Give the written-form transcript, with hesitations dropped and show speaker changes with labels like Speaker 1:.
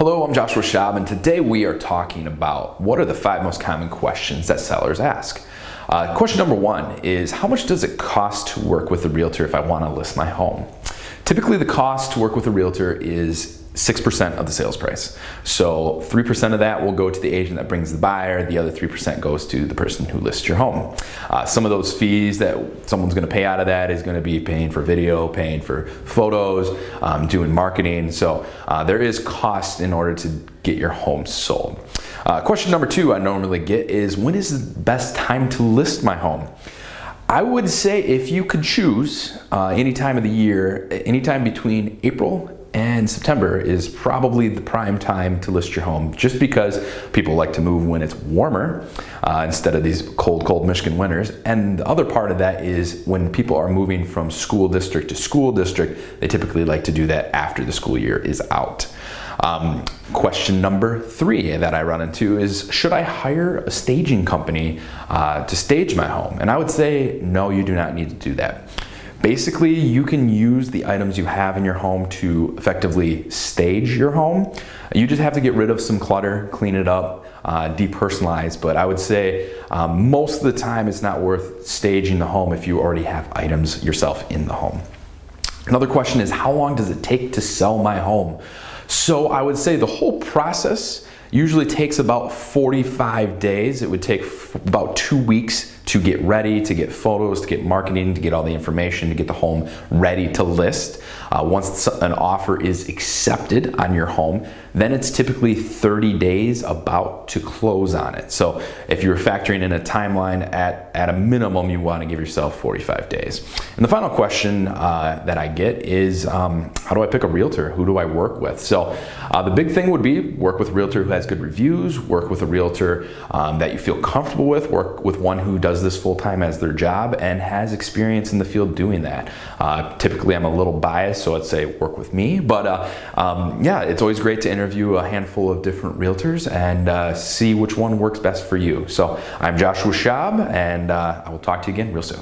Speaker 1: Hello, I'm Joshua Schaub, and today we are talking about what are the 5 most common questions that sellers ask. Question number 1 is, how much does it cost to work with a realtor if I want to list my home? Typically, the cost to work with a realtor is 6% of the sales price. So 3% of that will go to the agent that brings the buyer. The other 3% goes to the person who lists your home. Some of those fees that someone's going to pay out of that is going to be paying for video, paying for photos, doing marketing. So there is cost in order to get your home sold. Question number 2 I normally get is, when is the best time to list my home? I would say if you could choose any time of the year, anytime between April and September is probably the prime time to list your home, just because people like to move when it's warmer instead of these cold Michigan winters. And the other part of that is when people are moving from school district to school district, they typically like to do that after the school year is out. Question number 3 that I run into is, should I hire a staging company to stage my home? And I would say, no, you do not need to do that. Basically, you can use the items you have in your home to effectively stage your home. You just have to get rid of some clutter, clean it up, depersonalize, but I would say most of the time it's not worth staging the home if you already have items yourself in the home. Another question is, how long does it take to sell my home? So I would say the whole process usually takes about 45 days. It would take about 2 weeks to get ready, to get photos, to get marketing, to get all the information, to get the home ready to list. Once an offer is accepted on your home, then it's typically 30 days about to close on it. So if you're factoring in a timeline, at a minimum, you want to give yourself 45 days. And the final question that I get is, how do I pick a realtor? Who do I work with? So the big thing would be work with a realtor who has good reviews, work with a realtor that you feel comfortable with, work with one who does this full-time as their job and has experience in the field doing that. Typically, I'm a little biased, so I'd say work with me, but yeah, it's always great to interview a handful of different realtors and see which one works best for you. So I'm Joshua Schaub, and I will talk to you again real soon.